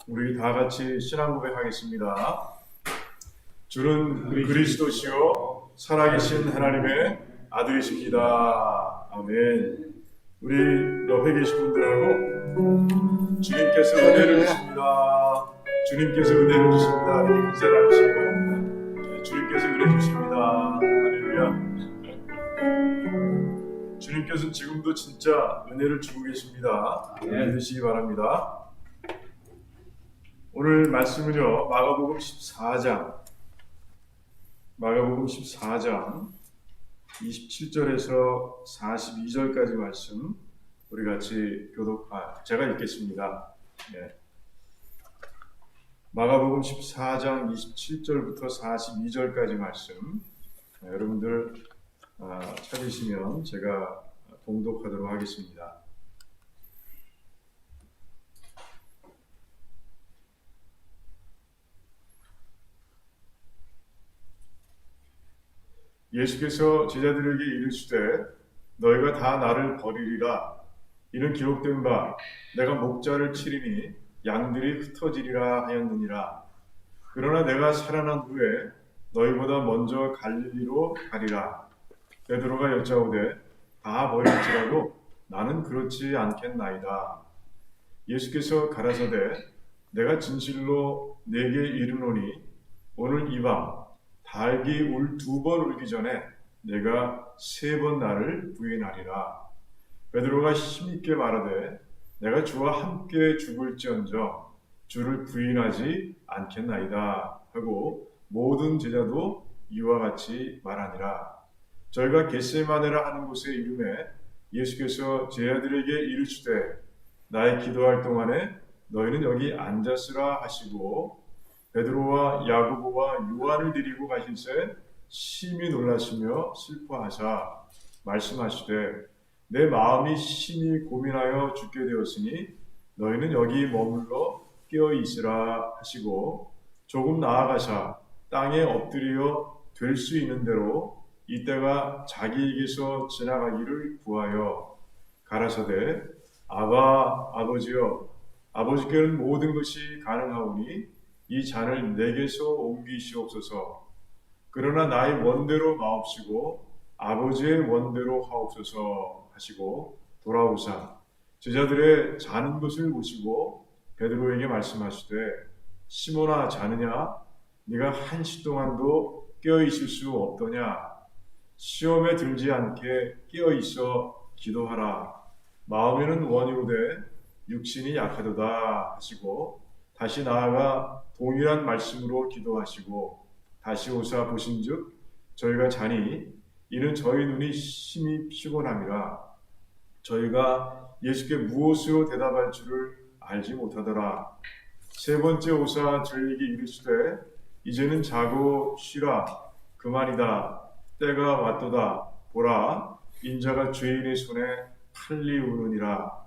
우리 다 같이 신앙 고백하겠습니다. 주는 그리스도시요 살아계신 하나님의 아들이십니다. 아멘. 우리 옆에 계신 분들하고 주님께서 은혜를 주십니다. 주님께서 은혜를 주십니다. 이렇게 인사를 하시고 주님께서 은혜 주십니다. 할렐루야. 주님께서 지금도 진짜 은혜를 주고 계십니다. 믿으시기 바랍니다. 오늘 말씀은요, 마가복음 14장 27절에서 42절까지 말씀 우리 같이 제가 읽겠습니다. 네. 마가복음 14장 27절부터 42절까지 말씀 여러분들 찾으시면 제가 봉독하도록 하겠습니다. 예수께서 제자들에게 이르시되 너희가 다 나를 버리리라. 이는 기록된 바 내가 목자를 치리니 양들이 흩어지리라 하였느니라. 그러나 내가 살아난 후에 너희보다 먼저 갈릴리로 가리라. 베드로가 여짜오되 다 버릴지라도 나는 그렇지 않겠나이다. 예수께서 가라사대 내가 진실로 네게 이르노니 오늘 이 밤 닭이 울 2번 울기 전에 내가 3번 나를 부인하리라. 베드로가 힘있게 말하되 내가 주와 함께 죽을지언정 주를 부인하지 않겠나이다 하고 모든 제자도 이와 같이 말하니라. 저희가 겟세마네라 하는 곳에 이름에 예수께서 제자들에게 이르시되 나의 기도할 동안에 너희는 여기 앉았으라 하시고 베드로와 야고보와 요한을 데리고 가실새 심히 놀라시며 슬퍼하사 말씀하시되 내 마음이 심히 고민하여 죽게 되었으니 너희는 여기 머물러 깨어 있으라 하시고 조금 나아가사 땅에 엎드려 될 수 있는 대로 이때가 자기에게서 지나가기를 구하여 가라사대 아바 아버지여 아버지께는 모든 것이 가능하오니 이 잔을 내게서 옮기시옵소서. 그러나 나의 원대로 마옵시고 아버지의 원대로 하옵소서 하시고 돌아오사 제자들의 자는 것을 보시고 베드로에게 말씀하시되 시몬아 자느냐 네가 한시 동안도 깨어 있을 수 없더냐. 시험에 들지 않게 깨어 있어 기도하라. 마음에는 원이로되 육신이 약하도다 하시고 다시 나아가 동일한 말씀으로 기도하시고 다시 오사 보신즉 저희가 자니 이는 저희 눈이 심히 피곤함이라. 저희가 예수께 무엇으로 대답할 줄을 알지 못하더라. 3번째 오사 저희에게 이르시되 이제는 자고 쉬라. 그만이다. 때가 왔도다. 보라 인자가 죄인의 손에 팔리우느니라.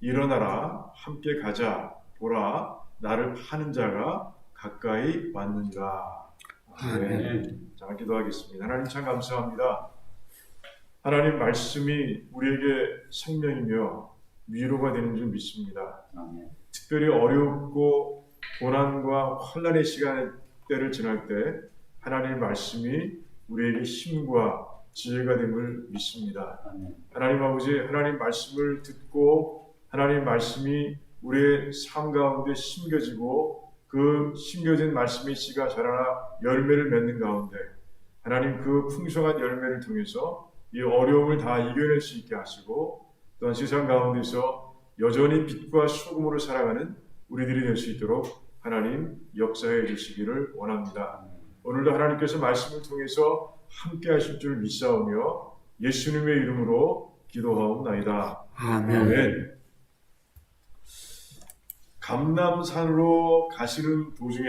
일어나라. 함께 가자. 보라 나를 파는 자가 가까이 왔느니라. 아멘. 자, 기도하겠습니다. 하나님 참 감사합니다. 하나님 말씀이 우리에게 생명이며 위로가 되는 줄 믿습니다. 아멘. 특별히 어렵고 고난과 환난의 시간대를 지날 때 하나님의 말씀이 우리에게 힘과 지혜가 됨을 믿습니다. 아멘. 하나님 아버지, 하나님 말씀을 듣고 하나님 말씀이 우리의 삶 가운데 심겨지고 그 심겨진 말씀의 씨가 자라나 열매를 맺는 가운데 하나님 그 풍성한 열매를 통해서 이 어려움을 다 이겨낼 수 있게 하시고 또한 세상 가운데서 여전히 빛과 소금으로 살아가는 우리들이 될 수 있도록 하나님 역사해 주시기를 원합니다. 오늘도 하나님께서 말씀을 통해서 함께 하실 줄 믿사오며 예수님의 이름으로 기도하옵나이다. 아멘. 아멘. 감람산으로 가시는 도중에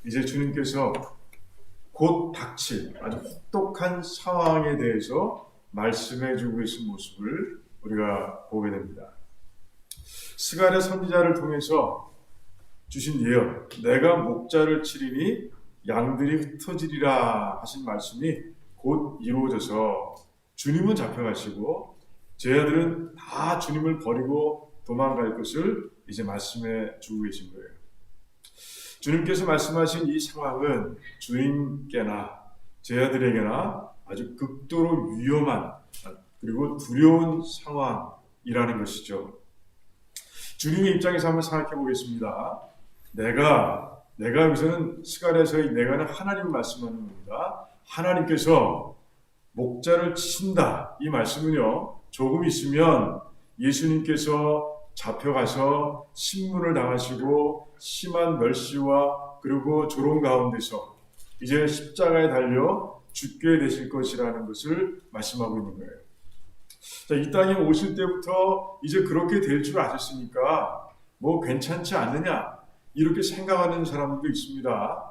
이제 주님께서 곧 닥칠 아주 혹독한 상황에 대해서 말씀해 주고 계신 모습을 우리가 보게 됩니다. 스가랴 선지자를 통해서 주신 예언, 내가 목자를 치리니 양들이 흩어지리라 하신 말씀이 곧 이루어져서 주님은 잡혀가시고 제자들은 다 주님을 버리고 도망갈 것을 이제 말씀해 주고 계신 거예요. 주님께서 말씀하신 이 상황은 주님께나 제자들에게나 아주 극도로 위험한 그리고 두려운 상황이라는 것이죠. 주님의 입장에서 한번 생각해 보겠습니다. 내가 여기서는 스가랴에서의 내가는 하나님 말씀하는 겁니다. 하나님께서 목자를 치신다. 이 말씀은요, 조금 있으면 예수님께서 잡혀가서 신문을 당하시고 심한 멸시와 그리고 조롱 가운데서 이제 십자가에 달려 죽게 되실 것이라는 것을 말씀하고 있는 거예요. 자, 이 땅에 오실 때부터 이제 그렇게 될 줄 아셨으니까 뭐 괜찮지 않느냐 이렇게 생각하는 사람도 있습니다.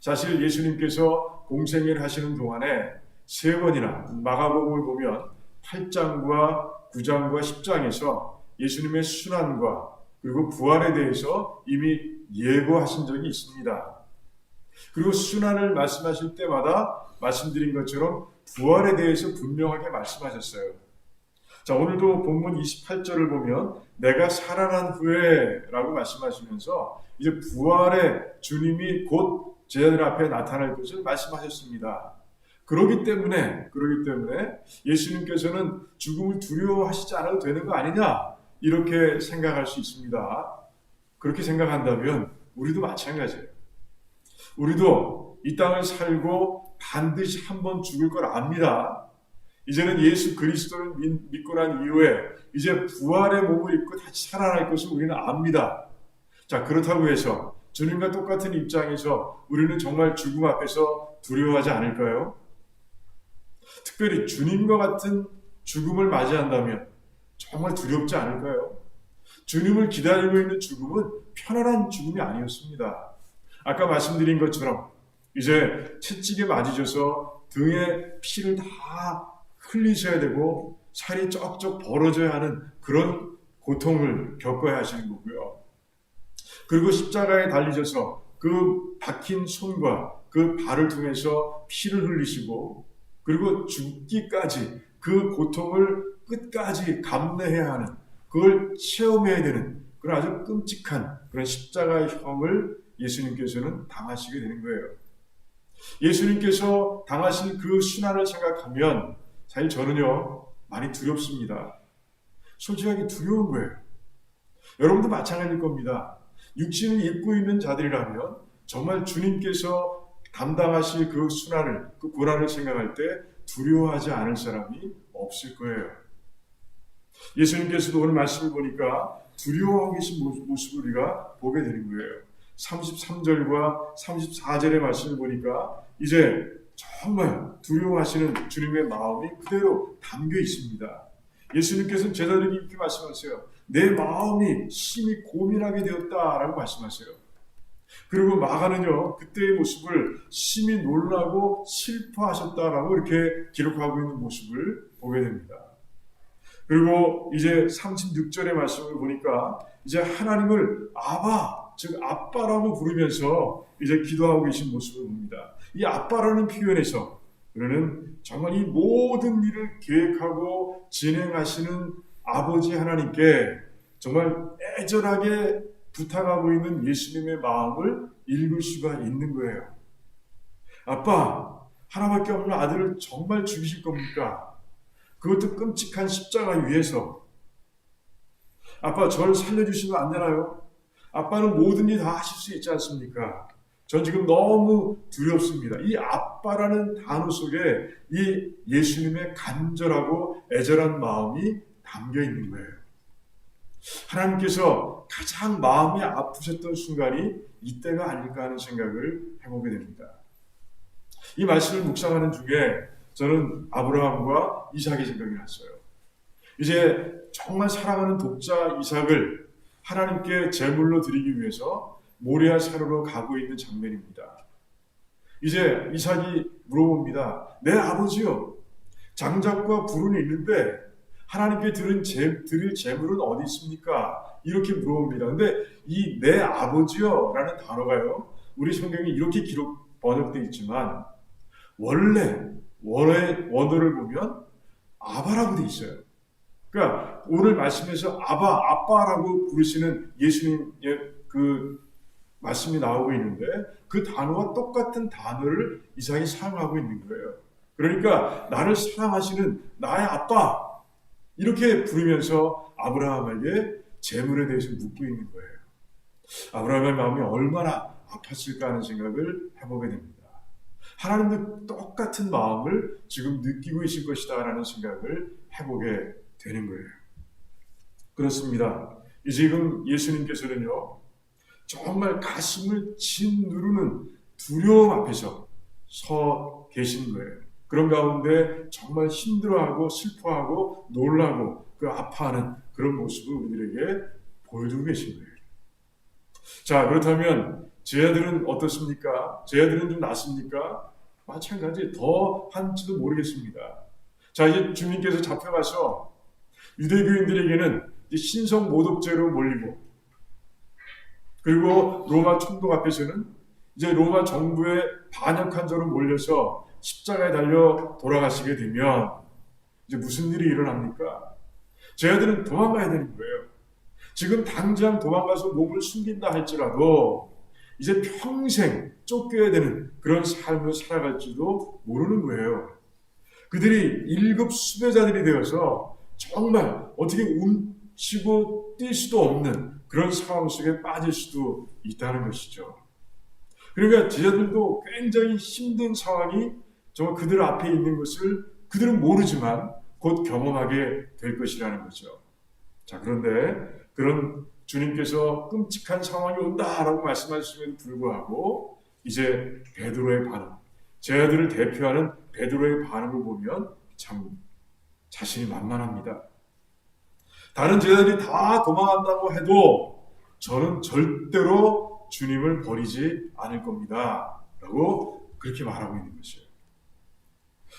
사실 예수님께서 공생애를 하시는 동안에 3번이나 마가복음을 보면 8장과 9장과 10장에서 예수님의 순환과 그리고 부활에 대해서 이미 예고하신 적이 있습니다. 그리고 순환을 말씀하실 때마다 말씀드린 것처럼 부활에 대해서 분명하게 말씀하셨어요. 자, 오늘도 본문 28절을 보면 내가 살아난 후에 라고 말씀하시면서 이제 부활의 주님이 곧 제자들 앞에 나타날 것을 말씀하셨습니다. 그렇기 때문에 예수님께서는 죽음을 두려워하시지 않아도 되는 거 아니냐 이렇게 생각할 수 있습니다. 그렇게 생각한다면 우리도 마찬가지예요. 우리도 이 땅을 살고 반드시 한번 죽을 걸 압니다. 이제는 예수 그리스도를 믿고 난 이후에 이제 부활의 몸을 입고 다시 살아날 것을 우리는 압니다. 자, 그렇다고 해서 주님과 똑같은 입장에서 우리는 정말 죽음 앞에서 두려워하지 않을까요? 특별히 주님과 같은 죽음을 맞이한다면 정말 두렵지 않을까요? 주님을 기다리고 있는 죽음은 편안한 죽음이 아니었습니다. 아까 말씀드린 것처럼 이제 채찍에 맞으셔서 등에 피를 다 흘리셔야 되고 살이 쩍쩍 벌어져야 하는 그런 고통을 겪어야 하시는 거고요. 그리고 십자가에 달리셔서 그 박힌 손과 그 발을 통해서 피를 흘리시고 그리고 죽기까지 그 고통을 끝까지 감내해야 하는, 그걸 체험해야 되는 그런 아주 끔찍한 그런 십자가의 형을 예수님께서는 당하시게 되는 거예요. 예수님께서 당하신 그 순환을 생각하면 사실 저는요 많이 두렵습니다. 솔직하게 두려운 거예요. 여러분도 마찬가지일 겁니다. 육신을 입고 있는 자들이라면 정말 주님께서 담당하실 그 순환을, 그 고난을 생각할 때 두려워하지 않을 사람이 없을 거예요. 예수님께서도 오늘 말씀을 보니까 두려워하고 계신 모습을 우리가 보게 되는 거예요. 33절과 34절의 말씀을 보니까 이제 정말 두려워하시는 주님의 마음이 그대로 담겨 있습니다. 예수님께서는 제자들에게 이렇게 말씀하세요. 내 마음이 심히 고민하게 되었다라고 말씀하세요. 그리고 마가는요 그때의 모습을 심히 놀라고 슬퍼하셨다라고 이렇게 기록하고 있는 모습을 보게 됩니다. 그리고 이제 36절의 말씀을 보니까 이제 하나님을 아바, 즉 아빠라고 부르면서 이제 기도하고 계신 모습을 봅니다. 이 아빠라는 표현에서 우리는 정말 이 모든 일을 계획하고 진행하시는 아버지 하나님께 정말 애절하게 부탁하고 있는 예수님의 마음을 읽을 수가 있는 거예요. 아빠, 하나밖에 없는 아들을 정말 죽이실 겁니까? 그것도 끔찍한 십자가 위에서. 아빠, 저를 살려주시면 안 되나요? 아빠는 모든 일 다 하실 수 있지 않습니까? 전 지금 너무 두렵습니다. 이 아빠라는 단어 속에 이 예수님의 간절하고 애절한 마음이 담겨 있는 거예요. 하나님께서 가장 마음이 아프셨던 순간이 이때가 아닐까 하는 생각을 해보게 됩니다. 이 말씀을 묵상하는 중에 저는 아브라함과 이삭의 생각이 났어요. 이제 정말 사랑하는 독자 이삭을 하나님께 제물로 드리기 위해서 모리아 산으로 가고 있는 장면입니다. 이제 이삭이 물어봅니다. 내 아버지요, 장작과 불은 있는데 하나님께 드릴 제물은 어디 있습니까? 이렇게 물어봅니다. 근데 이 내 아버지요 라는 단어가요, 우리 성경에 이렇게 번역되어 있지만 원래 원어를 보면 아바라고 되어 있어요. 그러니까 오늘 말씀에서 아빠라고 부르시는 예수님의 그 말씀이 나오고 있는데 그 단어와 똑같은 단어를 이삭이 사용하고 있는 거예요. 그러니까 나를 사랑하시는 나의 아빠 이렇게 부르면서 아브라함에게 재물에 대해서 묻고 있는 거예요. 아브라함의 마음이 얼마나 아팠을까 하는 생각을 해보게 됩니다. 하나님도 똑같은 마음을 지금 느끼고 계실 것이다 라는 생각을 해보게 되는 거예요. 그렇습니다. 지금 예수님께서는요 정말 가슴을 짓누르는 두려움 앞에서 서 계신 거예요. 그런 가운데 정말 힘들어하고 슬퍼하고 놀라고 그 아파하는 그런 모습을 우리들에게 보여주고 계신 거예요. 자, 그렇다면 제 아들은 어떻습니까? 제 아들은 좀 낫습니까? 마찬가지 더 한지도 모르겠습니다. 자, 이제 주님께서 잡혀가서 유대교인들에게는 신성 모독죄로 몰리고 그리고 로마 총독 앞에서는 이제 로마 정부의 반역한 자로 몰려서 십자가에 달려 돌아가시게 되면 이제 무슨 일이 일어납니까? 제 아들은 도망가야 되는 거예요. 지금 당장 도망가서 몸을 숨긴다 할지라도 이제 평생 쫓겨야 되는 그런 삶을 살아갈지도 모르는 거예요. 그들이 1급 수배자들이 되어서 정말 어떻게 움치고 뛸 수도 없는 그런 상황 속에 빠질 수도 있다는 것이죠. 그러니까 제자들도 굉장히 힘든 상황이 정말 그들 앞에 있는 것을 그들은 모르지만 곧 경험하게 될 것이라는 거죠. 자, 그런데 그런 주님께서 끔찍한 상황이 온다라고 말씀하심에도 불구하고 이제 베드로의 반응, 제자들을 대표하는 베드로의 반응을 보면 참 자신이 만만합니다. 다른 제자들이 다 도망간다고 해도 저는 절대로 주님을 버리지 않을 겁니다 라고 그렇게 말하고 있는 것이에요.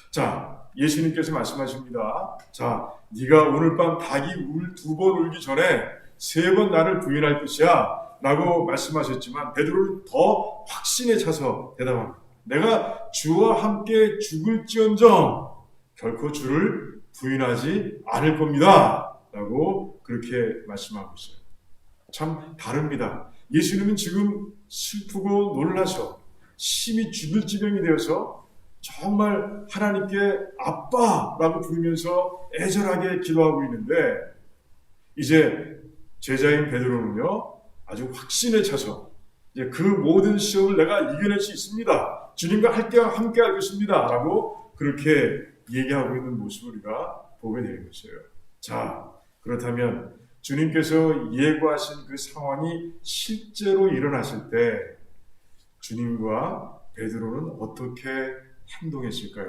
자, 예수님께서 말씀하십니다. 자, 네가 오늘 밤 닭이 2번 울기 전에 3번 나를 부인할 것이야 라고 말씀하셨지만 베드로는 더 확신에 차서 대답합니다. 내가 주와 함께 죽을지언정 결코 주를 부인하지 않을 겁니다 라고 그렇게 말씀하고 있어요. 참 다릅니다. 예수님은 지금 슬프고 놀라서 심히 죽을 지경이 되어서 정말 하나님께 아빠라고 부르면서 애절하게 기도하고 있는데 이제 제자인 베드로는요 아주 확신에 차서 이제 그 모든 시험을 내가 이겨낼 수 있습니다. 주님과 함께 할 것입니다 라고 그렇게 얘기하고 있는 모습을 우리가 보게 되는 것이에요. 자, 그렇다면 주님께서 예고하신 그 상황이 실제로 일어났을 때 주님과 베드로는 어떻게 행동했을까요?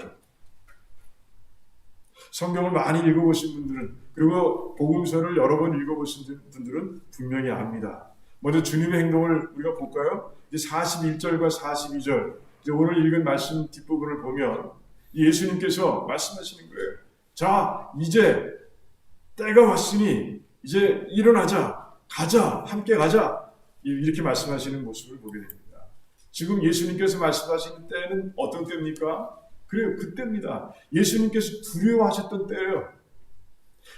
성경을 많이 읽어보신 분들은 그리고 복음서를 여러 번 읽어보신 분들은 분명히 압니다. 먼저 주님의 행동을 우리가 볼까요? 이제 41절과 42절 이제 오늘 읽은 말씀 뒷부분을 보면 예수님께서 말씀하시는 거예요. 자, 이제 때가 왔으니 이제 일어나자, 가자, 함께 가자 이렇게 말씀하시는 모습을 보게 됩니다. 지금 예수님께서 말씀하시는 때는 어떤 때입니까? 그래요, 그때입니다. 예수님께서 두려워하셨던 때예요.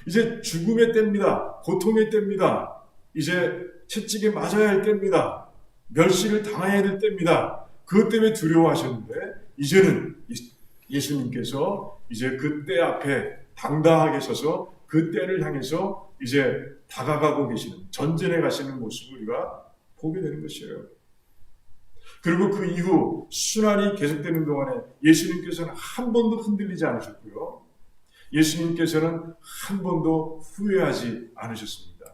이제 죽음의 때입니다. 고통의 때입니다. 이제 채찍에 맞아야 할 때입니다. 멸시를 당해야 될 때입니다. 그것 때문에 두려워하셨는데 이제는 예수님께서 이제 그 때 앞에 당당하게 서서 그 때를 향해서 이제 다가가고 계시는 전진해 가시는 모습을 우리가 보게 되는 것이에요. 그리고 그 이후 순환이 계속되는 동안에 예수님께서는 한 번도 흔들리지 않으셨고요. 예수님께서는 한 번도 후회하지 않으셨습니다.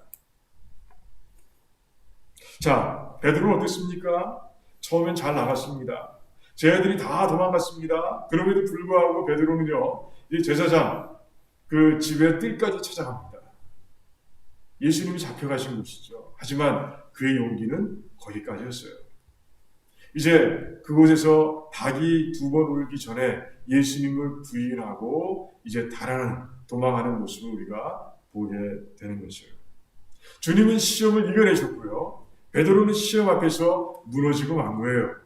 자, 베드로는 어땠습니까? 처음엔 잘 나갔습니다. 제자들이 다 도망갔습니다. 그럼에도 불구하고 베드로는요, 이 제사장 그 집의 뜰까지 찾아갑니다. 예수님이 잡혀가신 곳이죠. 하지만 그의 용기는 거기까지였어요. 이제 그곳에서 닭이 2번 울기 전에 예수님을 부인하고 이제 도망하는 모습을 우리가 보게 되는 것이에요. 주님은 시험을 이겨내셨고요. 베드로는 시험 앞에서 무너지고 만 거예요.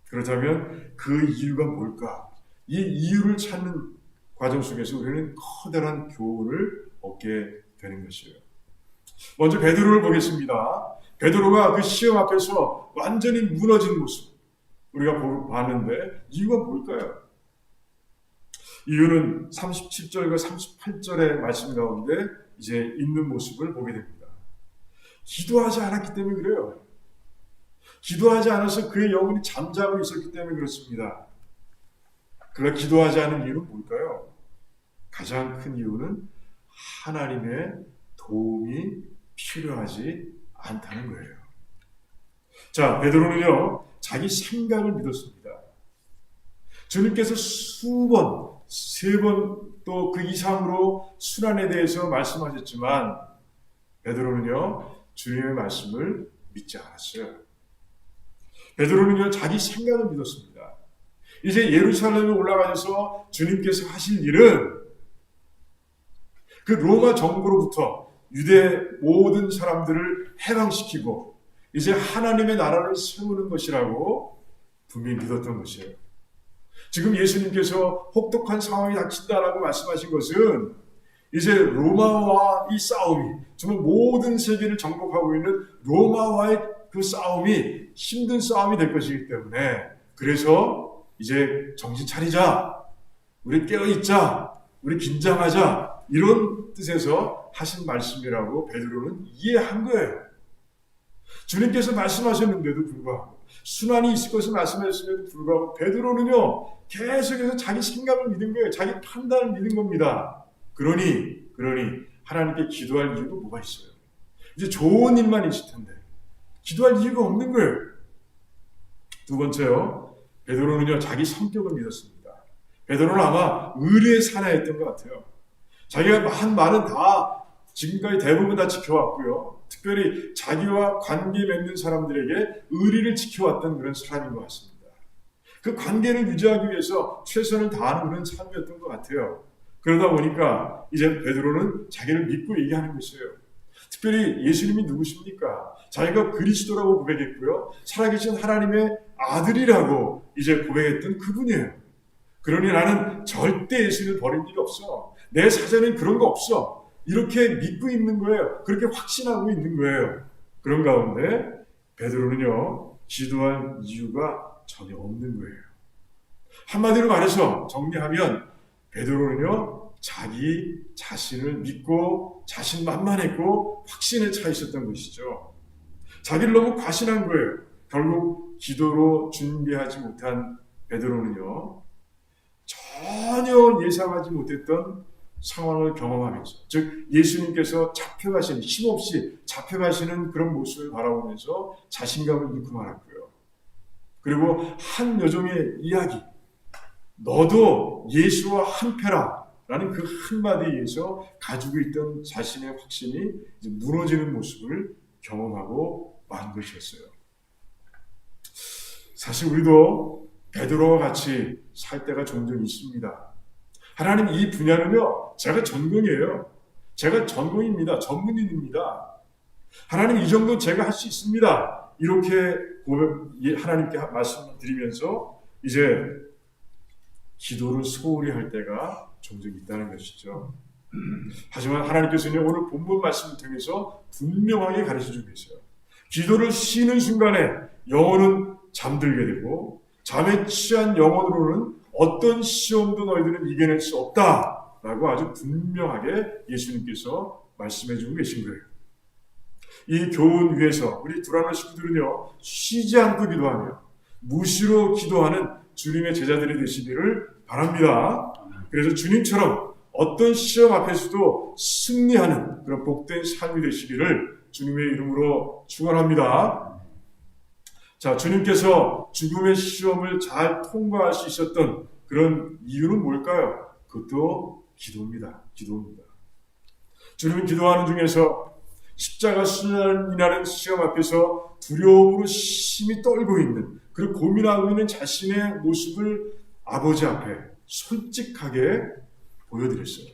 그렇다면 그 이유가 뭘까? 이 이유를 찾는 과정 속에서 우리는 커다란 교훈을 얻게 되는 것이에요. 먼저 베드로를 보겠습니다. 베드로가 그 시험 앞에서 완전히 무너진 모습 우리가 봤는데 이유가 뭘까요? 이유는 37절과 38절의 말씀 가운데 이제 있는 모습을 보게 됩니다. 기도하지 않았기 때문에 그래요. 기도하지 않아서 그의 영혼이 잠자고 있었기 때문에 그렇습니다. 그가 기도하지 않은 이유는 뭘까요? 가장 큰 이유는 하나님의 도움이 필요하지 않다는 거예요. 자, 베드로는요, 자기 생각을 믿었습니다. 주님께서 수번, 3번 또 그 이상으로 순환에 대해서 말씀하셨지만 베드로는요, 주님의 말씀을 믿지 않았어요. 베드로는요, 자기 생각을 믿었습니다. 이제 예루살렘에 올라가셔서 주님께서 하실 일은 그 로마 정부로부터 유대 모든 사람들을 해방시키고 이제 하나님의 나라를 세우는 것이라고 분명히 믿었던 것이에요. 지금 예수님께서 혹독한 상황이 닥친다라고 말씀하신 것은 이제 로마와 이 싸움이 정말 모든 세계를 정복하고 있는 로마와의 그 싸움이 힘든 싸움이 될 것이기 때문에 그래서 이제 정신 차리자, 우리 깨어있자, 우리 긴장하자 이런 뜻에서 하신 말씀이라고 베드로는 이해한 거예요. 주님께서 말씀하셨는데도 불구하고 순환이 있을 것을 말씀하셨음에도 불구하고 베드로는요 계속해서 자기 생각을 믿은 거예요. 자기 판단을 믿은 겁니다. 그러니 하나님께 기도할 이유가 뭐가 있어요? 이제 좋은 일만 있을 텐데 기도할 이유가 없는 거예요. 두 번째요, 베드로는요 자기 성격을 믿었습니다. 베드로는 아마 의리의 사나이였던 것 같아요. 자기가 한 말은 다 지금까지 대부분 다 지켜왔고요. 특별히 자기와 관계 맺는 사람들에게 의리를 지켜왔던 그런 사람인 것 같습니다. 그 관계를 유지하기 위해서 최선을 다하는 그런 삶이었던 것 같아요. 그러다 보니까 이제 베드로는 자기를 믿고 얘기하는 것이에요. 특별히 예수님이 누구십니까? 자기가 그리스도라고 고백했고요. 살아계신 하나님의 아들이라고 이제 고백했던 그분이에요. 그러니 나는 절대 예수님을 버린 일이 없어. 내 사전엔 그런 거 없어. 이렇게 믿고 있는 거예요. 그렇게 확신하고 있는 거예요. 그런 가운데 베드로는요, 기도할 이유가 전혀 없는 거예요. 한마디로 말해서 정리하면 베드로는요, 자기 자신을 믿고 자신만만했고 확신에 차 있었던 것이죠. 자기를 너무 과신한 거예요. 결국 기도로 준비하지 못한 베드로는요, 전혀 예상하지 못했던 상황을 경험하면서, 즉 예수님께서 잡혀가시는, 힘없이 잡혀가시는 그런 모습을 바라보면서 자신감을 잃고 말았고요. 그리고 한 여종의 이야기, 너도 예수와 한패라 라는 그 한마디에 의해서 가지고 있던 자신의 확신이 이제 무너지는 모습을 경험하고 만 것이었어요. 사실 우리도 베드로와 같이 살 때가 종종 있습니다. 하나님, 이 분야는요, 제가 전공이에요. 제가 전공입니다. 전문인입니다. 하나님, 이 정도 제가 할 수 있습니다. 이렇게 하나님께 말씀을 드리면서 이제 기도를 소홀히 할 때가 종종 있다는 것이죠. 하지만 하나님께서는 오늘 본문 말씀을 통해서 분명하게 가르쳐주고 계세요. 기도를 쉬는 순간에 영혼은 잠들게 되고 잠에 취한 영혼으로는 어떤 시험도 너희들은 이겨낼 수 없다라고 아주 분명하게 예수님께서 말씀해주고 계신 거예요. 이 교훈 위에서 우리 두라노 식구들은요, 쉬지 않고 기도하며 무시로 기도하는 주님의 제자들이 되시기를 바랍니다. 그래서 주님처럼 어떤 시험 앞에서도 승리하는 그런 복된 삶이 되시기를 주님의 이름으로 축원합니다. 자, 주님께서 죽음의 시험을 잘 통과할 수 있었던 그런 이유는 뭘까요? 그것도 기도입니다. 주님은 기도하는 중에서 십자가 수련이라는 시험 앞에서 두려움으로 심히 떨고 있는, 그리고 고민하고 있는 자신의 모습을 아버지 앞에 솔직하게 보여드렸어요.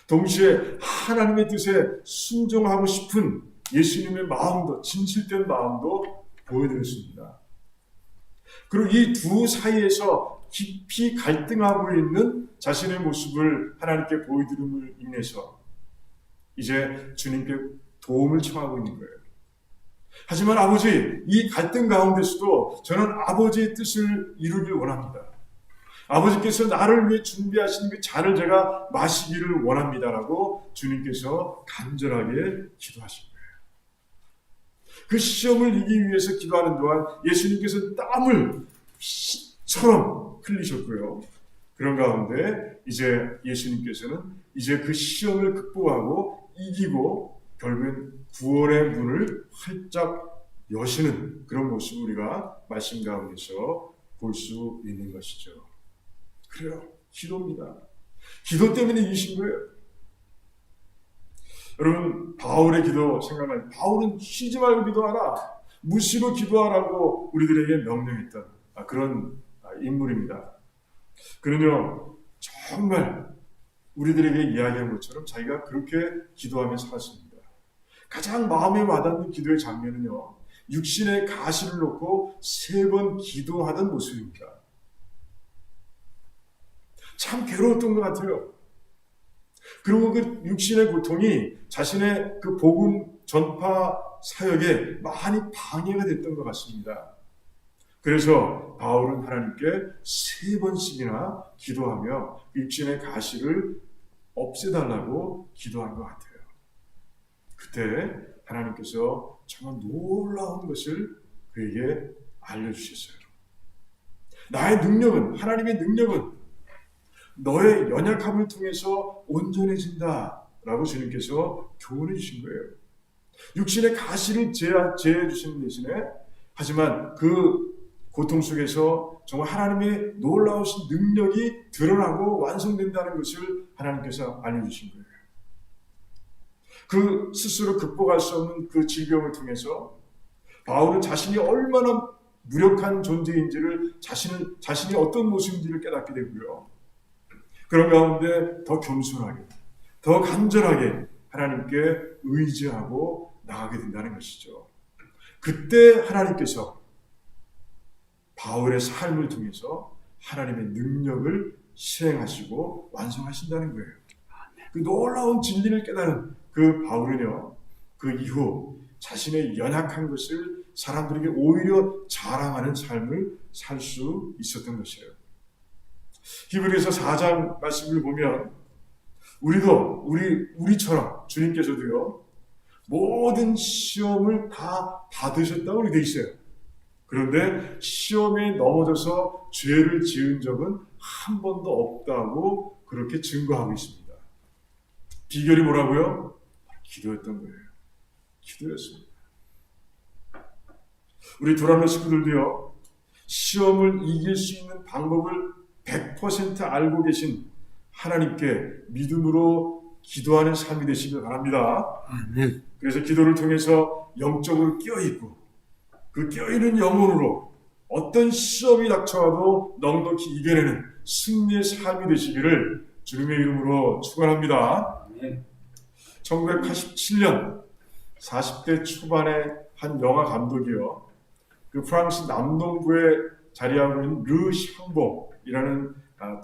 동시에 하나님의 뜻에 순종하고 싶은 예수님의 마음도, 진실된 마음도 보여드렸습니다. 그리고 이 두 사이에서 깊이 갈등하고 있는 자신의 모습을 하나님께 보여드림을 인해서 이제 주님께 도움을 청하고 있는 거예요. 하지만 아버지, 이 갈등 가운데서도 저는 아버지의 뜻을 이루길 원합니다. 아버지께서 나를 위해 준비하신 그 잔을 제가 마시기를 원합니다라고 주님께서 간절하게 기도하신 거예요. 그 시험을 이기기 위해서 기도하는 동안 예수님께서 땀을 피처럼 흘리셨고요. 그런 가운데 이제 예수님께서는 이제 그 시험을 극복하고 이기고 결국엔 구원의 문을 활짝 여시는 그런 모습을 우리가 말씀 가운데서 볼 수 있는 것이죠. 그래요. 기도입니다. 기도 때문에 이기신 거예요. 여러분, 바울의 기도 생각나요? 바울은 쉬지 말고 기도하라, 무시로 기도하라고 우리들에게 명령했던 그런 인물입니다. 그는요, 정말 우리들에게 이야기한 것처럼 자기가 그렇게 기도하며 살았습니다. 가장 마음에 와닿는 기도의 장면은요, 육신의 가시를 놓고 3번 기도하던 모습입니다. 참 괴로웠던 것 같아요. 그리고 그 육신의 고통이 자신의 그 복음 전파 사역에 많이 방해가 됐던 것 같습니다. 그래서 바울은 하나님께 3번씩이나 기도하며 육신의 가시를 없애달라고 기도한 것 같아요. 그때 하나님께서 정말 놀라운 것을 그에게 알려주셨어요. 나의 능력은, 하나님의 능력은 너의 연약함을 통해서 온전해진다 라고 주님께서 교훈해 주신 거예요. 육신의 가시를 제해 주시는 대신에, 하지만 그 고통 속에서 정말 하나님의 놀라우신 능력이 드러나고 완성된다는 것을 하나님께서 알려주신 거예요. 그 스스로 극복할 수 없는 그 질병을 통해서 바울은 자신이 얼마나 무력한 존재인지를, 자신이 어떤 모습인지를 깨닫게 되고요. 그런 가운데 더 겸손하게, 더 간절하게 하나님께 의지하고 나가게 된다는 것이죠. 그때 하나님께서 바울의 삶을 통해서 하나님의 능력을 실행하시고 완성하신다는 거예요. 그 놀라운 진리를 깨달은 그 바울은요, 그 이후 자신의 연약한 것을 사람들에게 오히려 자랑하는 삶을 살 수 있었던 것이에요. 히브리서 4장 말씀을 보면 우리처럼 주님께서도요, 모든 시험을 다 받으셨다고 되어 있어요. 그런데 시험에 넘어져서 죄를 지은 적은 한 번도 없다고 그렇게 증거하고 있습니다. 비결이 뭐라고요? 기도였던 거예요. 기도였습니다. 우리 도라노 식구들도요, 시험을 이길 수 있는 방법을 100% 알고 계신 하나님께 믿음으로 기도하는 삶이 되시길 바랍니다. 그래서 기도를 통해서 영적으로 깨어있고, 그 깨어있는 영혼으로 어떤 시험이 닥쳐와도 넉넉히 이겨내는 승리의 삶이 되시기를 주님의 이름으로 축원합니다. 1987년 40대 초반의 한 영화 감독이요, 그 프랑스 남동부에 자리하고 있는 르 샹봉이라는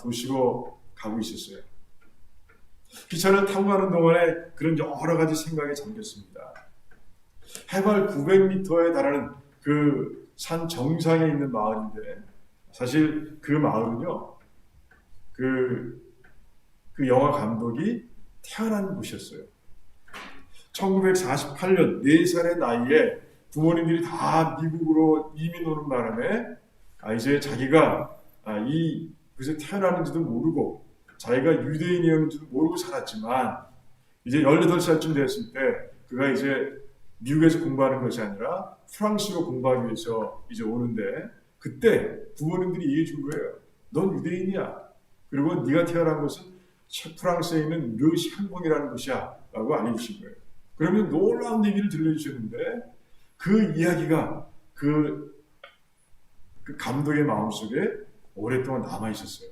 도시로 가고 있었어요. 기차를 타고 가는 동안에 그런 여러 가지 생각에 잠겼습니다. 해발 900m에 달하는 그 산 정상에 있는 마을인데, 사실 그 마을은요, 그 영화 감독이 태어난 곳이었어요. 1948년 4살의 나이에 부모님들이 다 미국으로 이민 오는 바람에 이제 자기가 그래서 태어나는지도 모르고 자기가 유대인이었는지도 모르고 살았지만, 이제 18살쯤 됐을 때 그가 이제 미국에서 공부하는 것이 아니라 프랑스로 공부하기 위해서 이제 오는데, 그때 부모님들이 얘기해 준 거예요. 넌 유대인이야. 그리고 네가 태어난 곳은 프랑스에 있는 르 샹봉이라는 곳이야 라고 알려주신 거예요. 그러면 놀라운 얘기를 들려주셨는데, 그 이야기가 그 감독의 마음속에 오랫동안 남아있었어요.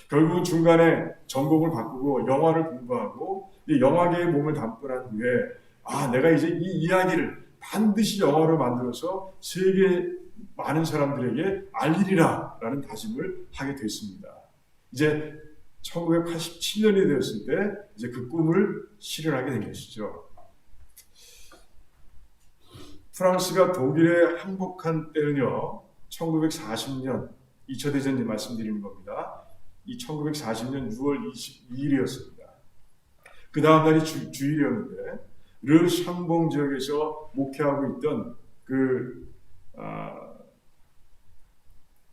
결국은 중간에 전공을 바꾸고 영화를 공부하고 영화계에 몸을 담고 난 후에 내가 이제 이 이야기를 반드시 영화로 만들어서 세계 많은 사람들에게 알리리라 라는 다짐을 하게 됐습니다. 이제 1987년이 되었을 때 이제 그 꿈을 실현하게 된 것이죠. 프랑스가 독일에 항복한 때는요, 1940년 2차 대전이 말씀드리는 겁니다. 이 1940년 6월 22일이었습니다. 그 다음 날이 주일이었는데 르 샹봉 지역에서 목회하고 있던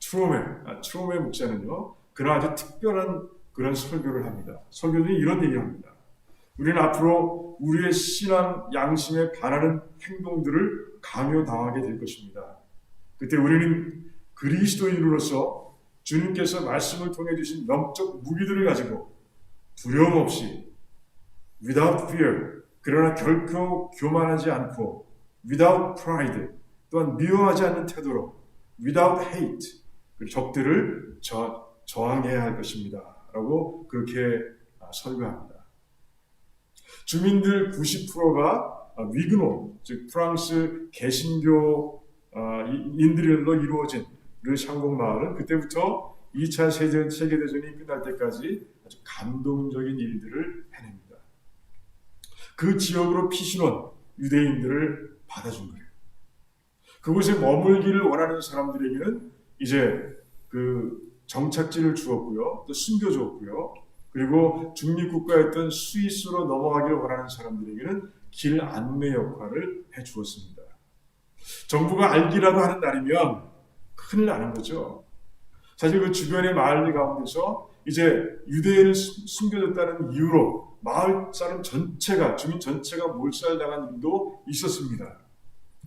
트로메 목사는요, 그런 아주 특별한 그런 설교를 합니다. 설교 중에 이런 얘기를 합니다. 우리는 앞으로 우리의 신앙 양심에 반하는 행동들을 강요당하게 될 것입니다. 그때 우리는 그리스도인으로서 주님께서 말씀을 통해 주신 영적 무기들을 가지고 두려움 없이 without fear, 그러나 결코 교만하지 않고 without pride, 또한 미워하지 않는 태도로 without hate, 적들을 저항해야 할 것입니다. 라고 그렇게 설교합니다. 주민들 90%가 위그노, 즉 프랑스 개신교 인들로 이루어진 르 샹봉 마을은 그때부터 2차 세계대전이 끝날 때까지 아주 감동적인 일들을 해냅니다. 그 지역으로 피신온 유대인들을 받아준 거예요. 그곳에 머물기를 원하는 사람들에게는 이제 그 정착지를 주었고요, 또 숨겨줬고요, 그리고 중립국가였던 스위스로 넘어가기를 원하는 사람들에게는 길 안내 역할을 해주었습니다. 정부가 알기라도 하는 날이면 큰일 나는 거죠. 사실 그 주변의 마을 가운데서 이제 유대인을 숨겨줬다는 이유로 마을 사람 전체가, 주민 전체가 몰살당한 일도 있었습니다.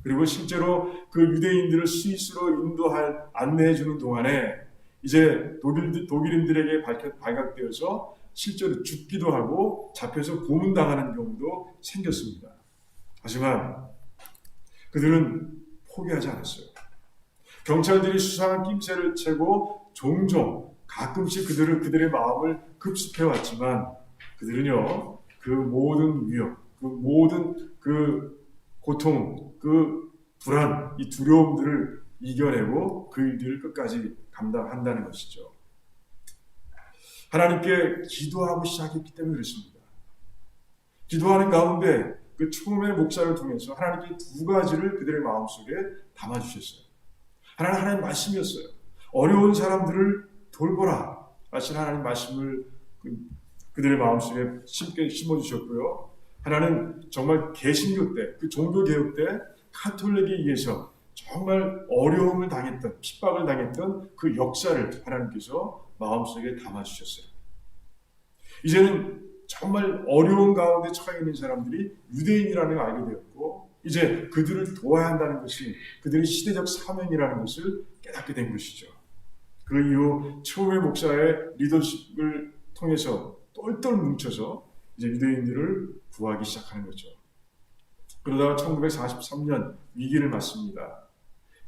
그리고 실제로 그 유대인들을 스위스로 안내해주는 동안에 이제 독일인들에게 발각되어서 실제로 죽기도 하고 잡혀서 고문당하는 경우도 생겼습니다. 하지만 그들은 포기하지 않았어요. 경찰들이 수상한 낌새를 채고 종종 가끔씩 그들의 마음을 급습해왔지만 그들은요, 그 모든 위협, 그 모든 그 고통, 그 불안, 이 두려움들을 이겨내고 그 일들을 끝까지 감당한다는 것이죠. 하나님께 기도하고 시작했기 때문에 그렇습니다. 기도하는 가운데 그 처음의 목사를 통해서 하나님께 두 가지를 그들의 마음속에 담아주셨어요. 하나님 말씀이었어요. 어려운 사람들을 돌보라 하신 하나님 말씀을 그들의 마음속에 심어주셨고요. 하나는 정말 개신교 때, 그 종교개혁 때 카톨릭에 의해서 정말 어려움을 당했던, 핍박을 당했던 그 역사를 하나님께서 마음속에 담아주셨어요. 이제는 정말 어려운 가운데 처해 있는 사람들이 유대인이라는 걸 알게 되었고, 이제 그들을 도와야 한다는 것이 그들의 시대적 사명이라는 것을 깨닫게 된 것이죠. 그 이후 처음의 목사의 리더십을 통해서 똘똘 뭉쳐서 이제 유대인들을 구하기 시작하는 거죠. 그러다가 1943년 위기를 맞습니다.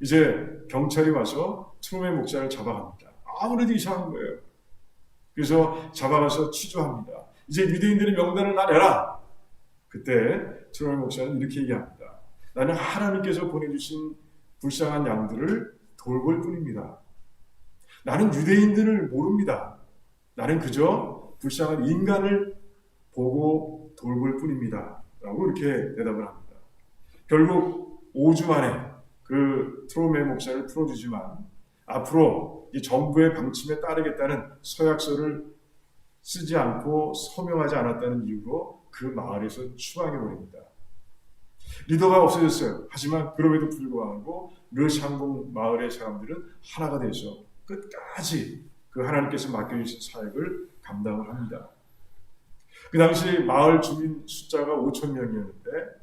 이제 경찰이 와서 트루맨 목사를 잡아갑니다. 아무래도 이상한 거예요. 그래서 잡아가서 취조합니다. 이제 유대인들의 명단을 다 내라. 그때 트루맨 목사는 이렇게 얘기합니다. 나는 하나님께서 보내주신 불쌍한 양들을 돌볼 뿐입니다. 나는 유대인들을 모릅니다. 나는 그저 불쌍한 인간을 보고 돌볼 뿐입니다. 라고 이렇게 대답을 합니다. 결국 5주 만에 그 트루맨 목사를 풀어주지만 앞으로 이 정부의 방침에 따르겠다는 서약서를 쓰지 않고 서명하지 않았다는 이유로 그 마을에서 추방해버립니다. 리더가 없어졌어요. 하지만 그럼에도 불구하고 르 샹봉 마을의 사람들은 하나가 돼서 끝까지 그 하나님께서 맡겨주신 사역을 감당을 합니다. 그 당시 마을 주민 숫자가 5,000명이었는데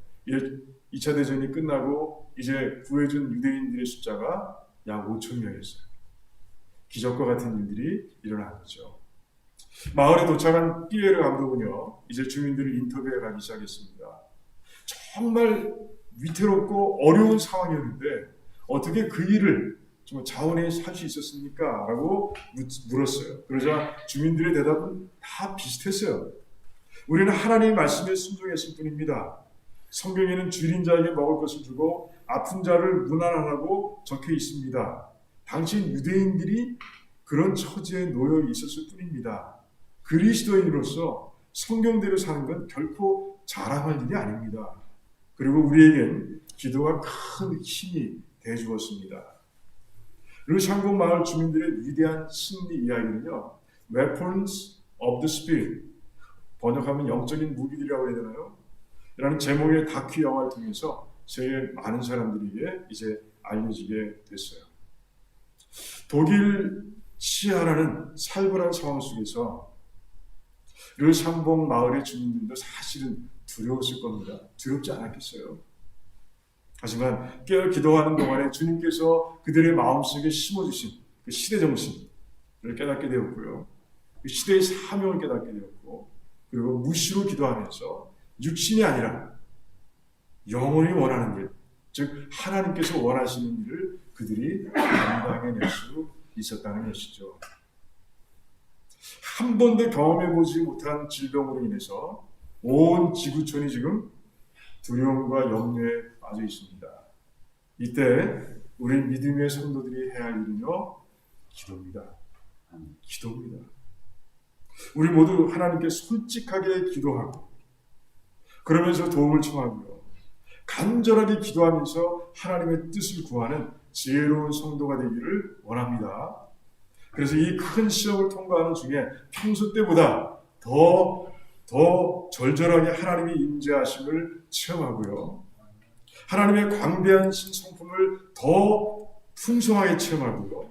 2차 대전이 끝나고 이제 구해준 유대인들의 숫자가 약 5,000명이었어요. 기적과 같은 일들이 일어난 거죠. 마을에 도착한 피에르 감독은요, 이제 주민들을 인터뷰해 가기 시작했습니다. 정말 위태롭고 어려운 상황이었는데 어떻게 그 일을 정말 자원에 살 수 있었습니까? 라고 물었어요. 그러자 주민들의 대답은 다 비슷했어요. 우리는 하나님의 말씀에 순종했을 뿐입니다. 성경에는 줄인 자에게 먹을 것을 주고 아픈 자를 문안하라고 적혀 있습니다. 당시 유대인들이 그런 처지에 놓여 있었을 뿐입니다. 그리스도인으로서 성경대로 사는 건 결코 자랑할 일이 아닙니다. 그리고 우리에겐 기도가 큰 힘이 되어주었습니다. 르샹봉 마을 주민들의 위대한 승리 이야기는요, Weapons of the Spirit, 번역하면 영적인 무기들이라고 해야 되나요? 라는 제목의 다큐 영화를 통해서 세계 많은 사람들에게 이제 알려지게 됐어요. 독일 치아라는 살벌한 상황 속에서 르샹봉 마을의 주민들도 사실은 두려웠을 겁니다. 두렵지 않았겠어요? 하지만 깨어 기도하는 동안에 주님께서 그들의 마음속에 심어주신 그 시대 정신을 깨닫게 되었고요. 그 시대의 사명을 깨닫게 되었고, 그리고 무시로 기도하면서 육신이 아니라 영혼이 원하는 일, 즉 하나님께서 원하시는 일을 그들이 감당해낼 수 있었다는 것이죠. 한 번도 경험해보지 못한 질병으로 인해서 온 지구촌이 지금 두려움과 염려에 빠져 있습니다. 이때 우리 믿음의 성도들이 해야 할 일은요, 기도입니다. 기도입니다. 우리 모두 하나님께 솔직하게 기도하고, 그러면서 도움을 청하고요, 간절하게 기도하면서 하나님의 뜻을 구하는 지혜로운 성도가 되기를 원합니다. 그래서 이 큰 시험을 통과하는 중에 평소 때보다 더 절절하게 하나님의 임재하심을 체험하고요, 하나님의 광대한 신성품을 더 풍성하게 체험하고요,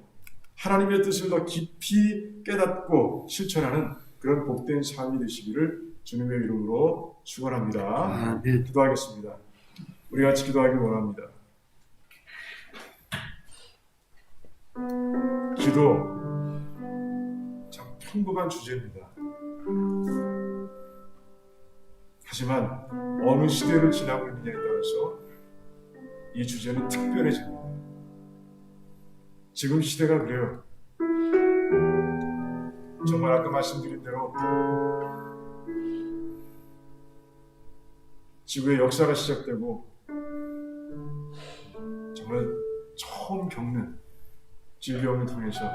하나님의 뜻을 더 깊이 깨닫고 실천하는 그런 복된 삶이 되시기를 주님의 이름으로 축원합니다. 기도하겠습니다. 우리 같이 기도하길 원합니다. 기도 참 평범한 주제입니다. 하지만 어느 시대를 지나고 있느냐에 따라서 이 주제는 특별해집니다. 지금 시대가 그래요. 정말 아까 말씀드린 대로 지구의 역사가 시작되고 정말 처음 겪는 질병을 통해서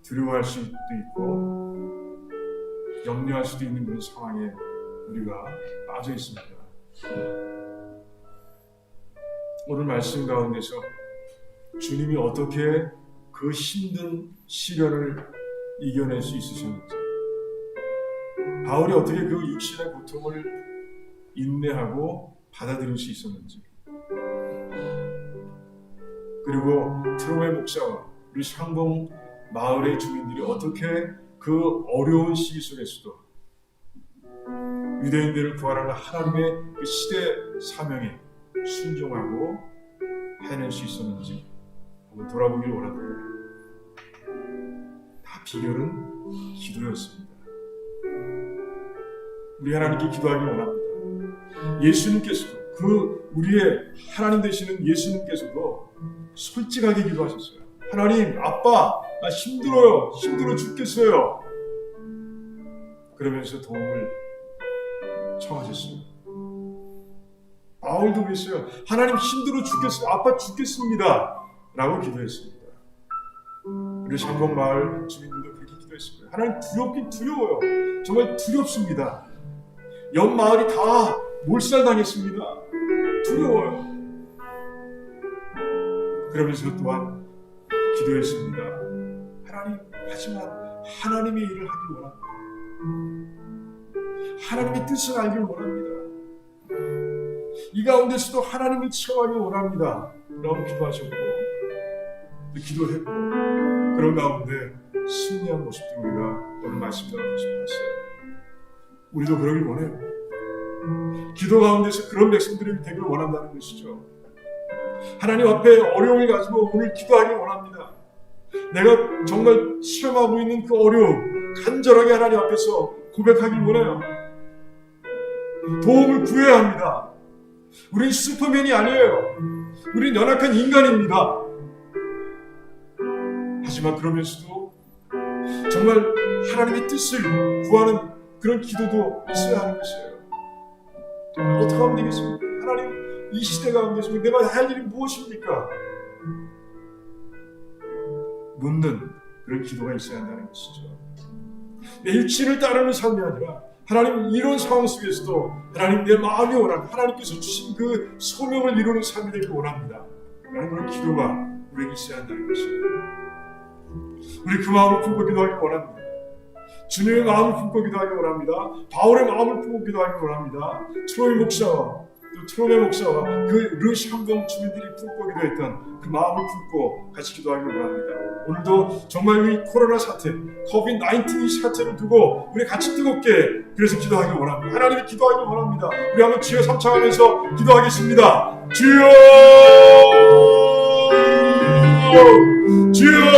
두려워할 수도 있고 염려할 수도 있는 그런 상황에 우리가 빠져 있습니다. 오늘 말씀 가운데서 주님이 어떻게 그 힘든 시련을 이겨낼 수 있으셨는지, 바울이 어떻게 그 육신의 고통을 인내하고 받아들일 수 있었는지, 그리고 트로메 목사와 르샹봉 마을의 주민들이 어떻게 그 어려운 시기 속에서도 유대인들을 구하라는 하나님의 그 시대 사명에 순종하고 해낼 수 있었는지 한번 돌아보길 원합니다. 다 비결은 기도였습니다. 우리 하나님께 기도하길 원합니다. 예수님께서도, 그 우리의 하나님 되시는 예수님께서도 솔직하게 기도하셨어요. 하나님, 아빠, 나 힘들어요. 힘들어 죽겠어요. 그러면서 도움을 청하셨어요. 바울도 그랬어요. 하나님, 힘들어 죽겠어요. 아빠 죽겠습니다. 라고 기도했습니다. 우리 샹봉 마을 주민들도 그렇게 기도했습니다. 하나님, 두렵긴 두려워요. 정말 두렵습니다. 옆 마을이 다 몰살당했습니다. 두려워요. 그러면서 또한 기도했습니다. 하나님, 하지만 하나님의 일을 하길 원합니다. 하나님의 뜻을 알길 원합니다. 이 가운데서도 하나님을 체험하길 원합니다. 라고 기도하셨고, 기도했고, 그런 가운데 승리한 모습들 우리가 오늘 말씀 나누면서 봤어요. 우리도 그러길 원해요. 기도 가운데서 그런 백성들이 되길 원한다는 것이죠. 하나님 앞에 어려움을 가지고 오늘 기도하길 원합니다. 내가 정말 체험하고 있는 그 어려움, 간절하게 하나님 앞에서 고백하길 원해요. 도움을 구해야 합니다. 우린 슈퍼맨이 아니에요. 우린 연약한 인간입니다. 하지만 그러면서도 정말 하나님의 뜻을 구하는 그런 기도도 있어야 하는 것이에요. 어떻게 하면 되겠습니까? 하나님, 이 시대 가운데서 내가 할 일이 무엇입니까? 묻는 그런 기도가 있어야 한다는 것이죠. 내 육신을 따르는 삶이 아니라 하나님, 이런 상황 속에서도 하나님, 내 마음이 원합니다. 하나님께서 주신 그 소명을 이루는 삶이 되길 원합니다. 하나님, 그런 기도가 우리에게 있어야 한다는 것입니다. 우리 그 마음을 품고 기도하기 원합니다. 주님의 마음을 품고 기도하기 원합니다. 바울의 마음을 품고 기도하기 원합니다. 트로이 목사와 또 트로메 목사와 그 르시함동 주민들이 품고 기도했던 그 마음을 품고 같이 기도하기 원합니다. 오늘도 정말 이 코로나 사태, COVID-19 이 사태를 두고 우리 같이 뜨겁게 그래서 기도하기 원합니다. 하나님이 기도하기 원합니다. 우리 한번 주여 삼창하면서 기도하겠습니다. 주여! 주여!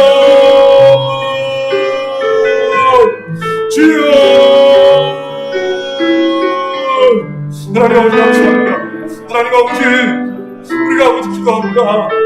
주여! 하나님 아버지 감사합니다. 하나님 아버지, 우리가 아버지 기도합니다.